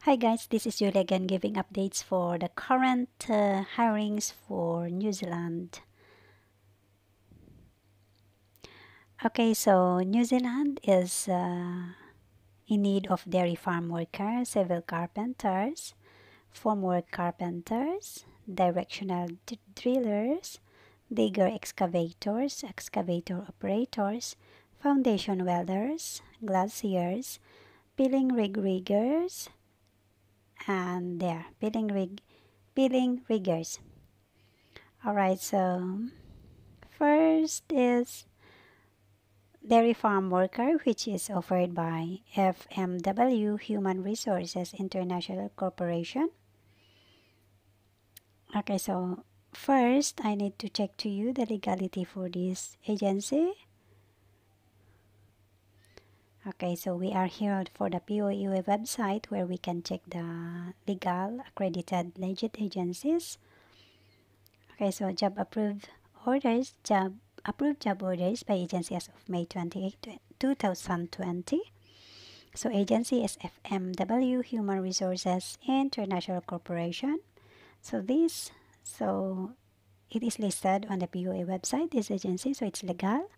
Hi guys, this is Julia again giving updates for the current hirings for New Zealand. Okay, so New Zealand is in need of dairy farm workers, civil carpenters, formwork carpenters, directional drillers, digger excavators, excavator operators, foundation welders, glaziers, peeling rig riggers, and there, peeling riggers. Alright, so first is dairy farm worker, which is offered by FMW Human Resources International Corporation. Okay, so first I need to check to you the legality for this agency. Okay, so we are here for the POEA website where we can check the legal accredited legit agencies. Okay, so job approved job orders by agency as of May 28, 2020. So agency is FMW Human Resources International Corporation. So it is listed on the POA website, this agency, so it's legal.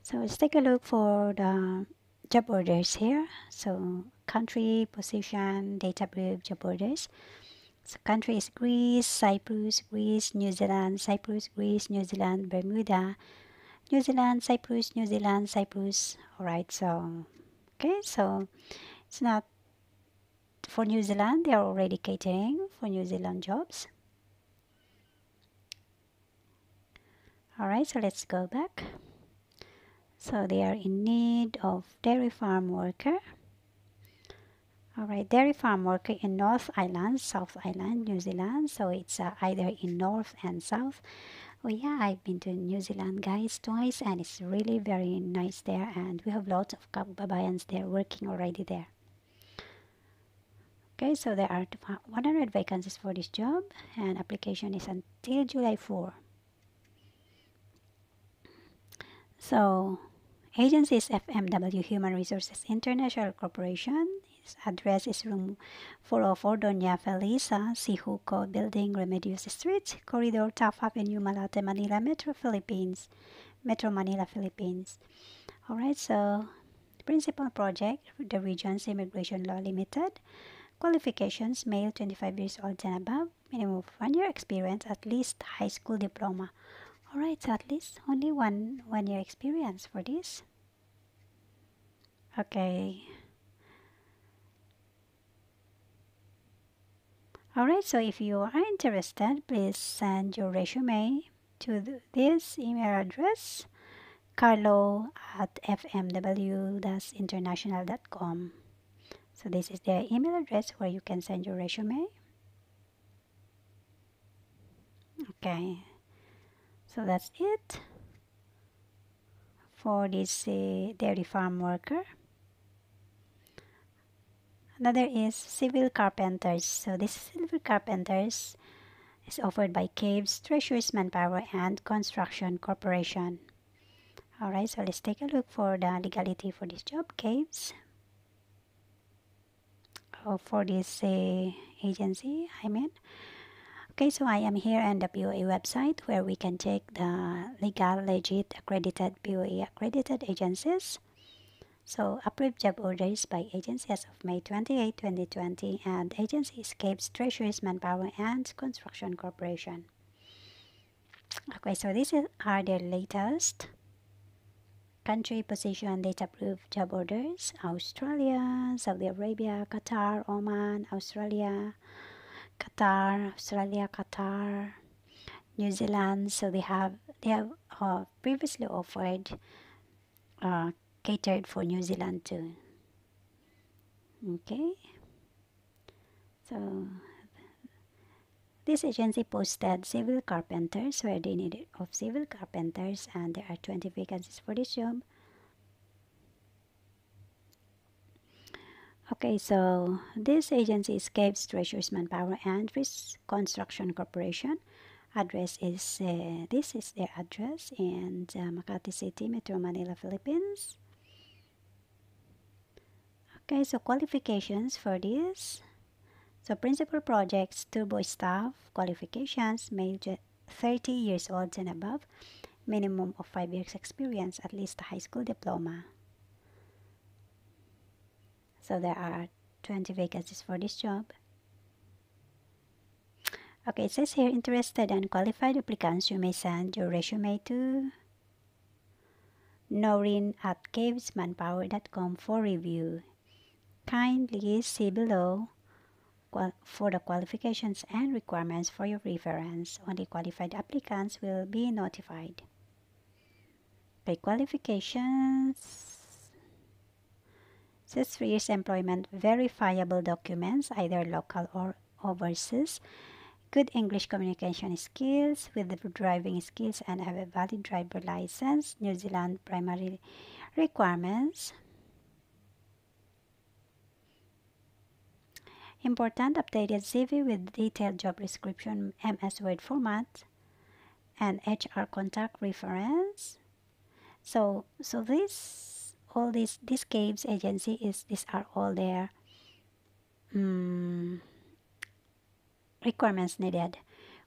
So let's take a look for the job orders here. So country, position, data brief, job orders. So country is Greece, Cyprus, Greece, New Zealand, Cyprus, Greece, New Zealand, Bermuda, New Zealand, Cyprus, New Zealand, Cyprus. Alright, so okay, so it's not for New Zealand, they are already catering for New Zealand jobs. Alright, so let's go back. So they are in need of dairy farm worker. Alright, dairy farm worker in North Island, South Island, New Zealand. So it's either in North and South. Oh yeah, I've been to New Zealand, guys, twice, and it's really very nice there. And we have lots of kababayans there working already there. Okay, so there are 100 vacancies for this job, and application is until July 4. So, agency is FMW Human Resources International Corporation. Its address is room 404 Doña Felisa, Sihuco Building, Remedios Street, Corridor, Taft Avenue, Malate, Manila, Metro Manila, Philippines. Alright, so principal project, the Regions Immigration Law Limited. Qualifications, male 25 years old and above, minimum of 1 year experience, at least high school diploma. Alright, so at least only one year experience for this. Okay. Alright, so if you are interested, please send your resume to this email address, carlo@fmw-international.com. So this is the email address where you can send your resume. Okay, so that's it for this dairy farm worker. Another is civil carpenters. So this civil carpenters is offered by Caves, Treasures Manpower, and Construction Corporation. Alright, so let's take a look for the legality for this job, Caves. For this agency, I mean. Okay, so I am here on the POA website where we can check the legal, legit, accredited POA accredited agencies. So approved job orders by agency as of May 28, 2020, and agency is Caves, Treasuries, Manpower, and Construction Corporation. Okay, so these are the latest country, position, data proof job orders. Australia, Saudi Arabia, Qatar, Oman, Australia, Qatar, New Zealand. So they have previously offered catered for New Zealand too. Okay, so this agency posted civil carpenters where they needed of civil carpenters, and there are 20 vacancies for this job. Okay, so this agency is Caves, Treasures, Manpower, and Risk Construction Corporation. Address is this is their address in Makati City, Metro Manila, Philippines. Okay, so qualifications for this. So principal projects, turbo staff, qualifications, male 30 years old and above, minimum of 5 years experience, at least a high school diploma. So there are 20 vacancies for this job. Okay, it says here, interested and qualified applicants, you may send your resume to noreen@cavesmanpower.com for review. Kindly see below for the qualifications and requirements for your reference. Only qualified applicants will be notified. Qualifications. Says 3 years employment, verifiable documents, either local or overseas. Good English communication skills with the driving skills and have a valid driver license. New Zealand primary requirements. Important updated CV with detailed job description, MS Word format, and HR contact reference. So this all this Caves agency is these are all their requirements needed.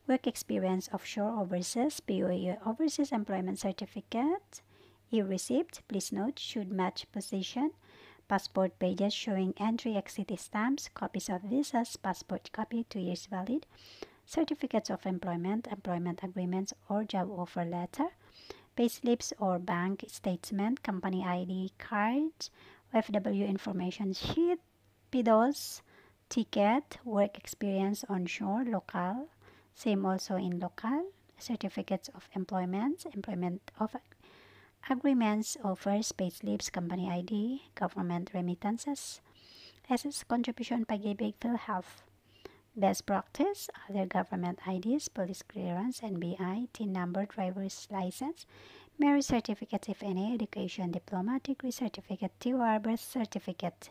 Work experience offshore overseas, POA overseas employment certificate, e-receipt, please note, should match position, passport pages showing entry exit stamps, copies of visas, passport copy 2 years valid, certificates of employment, employment agreements or job offer letter, payslips or bank statement, company ID cards, FW information sheet, PDOS, ticket, work experience onshore, local, same also in local, certificates of employment, employment of agreements, offers, payslips, company ID, government remittances, SS contribution, pag-ibig, PhilHealth, best practice, other government IDs, police clearance, NBI, TIN number, driver's license, marriage certificate if any, education, diploma, degree certificate, TOR, birth certificate.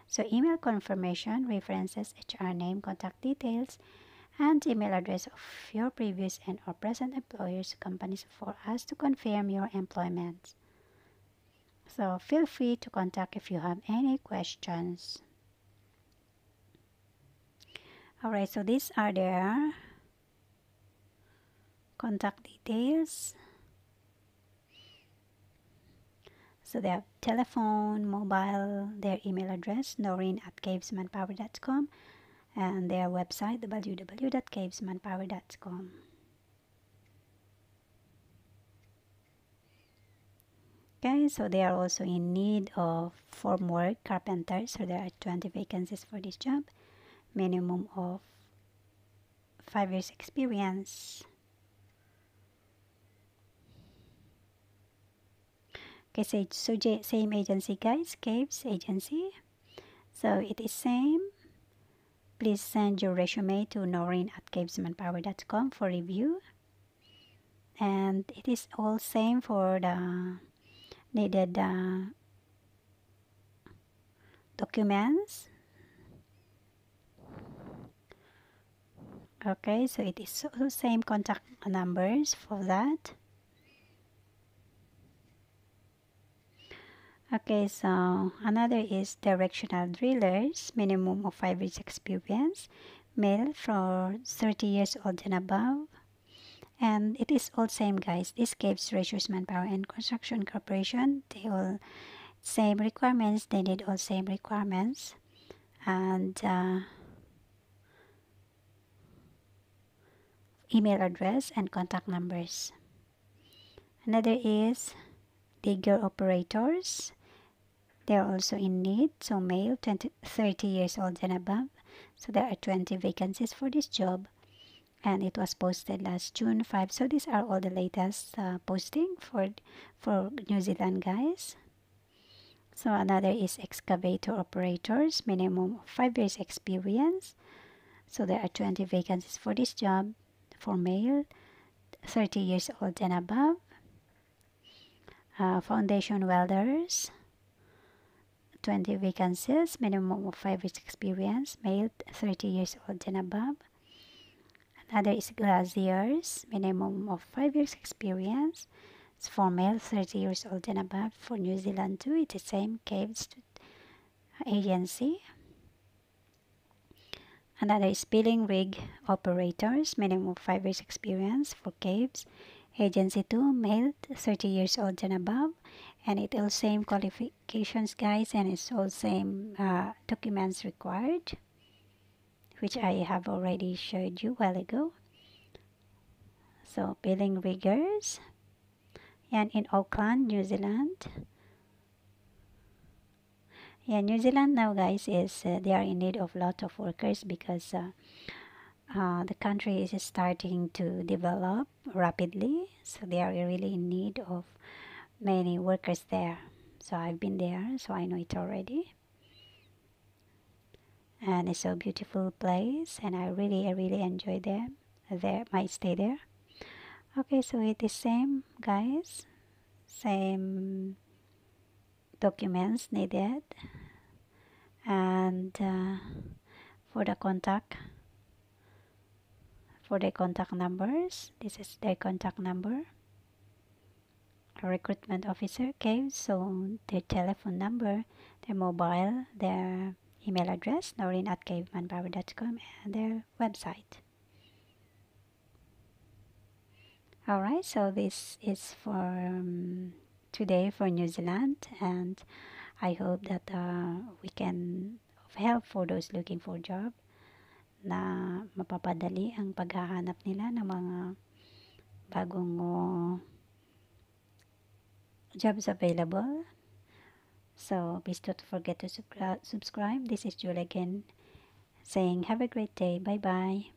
So email confirmation, references, HR name, contact details, and email address of your previous and or present employers, companies for us to confirm your employment. So feel free to contact if you have any questions. Alright, so these are their contact details. So they have telephone, mobile, their email address, noreen@cavesmanpower.com, and their website, www.cavesmanpower.com. Okay, so they are also in need of formwork carpenters. So there are 20 vacancies for this job, minimum of 5 years experience. Okay, so same agency, guys, Caves agency. So it is same. Please send your resume to noreen@cavesmanpower.com for review. And it is all same for the needed documents. Okay, so it is the same contact numbers for that. Okay, so another is directional drillers, minimum of 5 years experience, male for 30 years old and above. And it is all same, guys. This Caves Resource Manpower and Construction Corporation, they all same requirements. They need all same requirements. And email address and contact numbers. Another is digger operators. They're also in need, so male 30 years old and above. So there are 20 vacancies for this job, and it was posted last June 5. So these are all the latest posting for New Zealand, guys. So another is excavator operators, minimum of 5 years experience. So there are 20 vacancies for this job, for male 30 years old and above. Foundation welders, 20 vacancies, minimum of 5 years experience, male 30 years old and above. Another is glaziers, minimum of 5 years experience. It's for male 30 years old and above. For New Zealand too, it's the same Caves agency. Another is billing rig operators, minimum of 5 years experience for caves. Agency 2, male, 30 years old and above. And it all same qualifications, guys, and it's all same documents required, which I have already showed you a while ago. So billing riggers, and in Auckland, New Zealand. Yeah, New Zealand now, guys, is they are in need of lot of workers because the country is starting to develop rapidly, so they are really in need of many workers there. So I've been there, so I know it already, and it's a beautiful place, and I really enjoy my stay there. Okay, so it is same, guys, same documents needed, and for the contact for the contact numbers, this is their contact number. A recruitment officer. Okay, so their telephone number, their mobile, their email address, noreen@cavemanpower.com, and their website. Alright, so this is for today for New Zealand, and I hope that we can help for those looking for job na mapapadali ang paghahanap nila ng mga bagong jobs available. So please don't forget to subscribe. This is Julie again saying have a great day. Bye bye.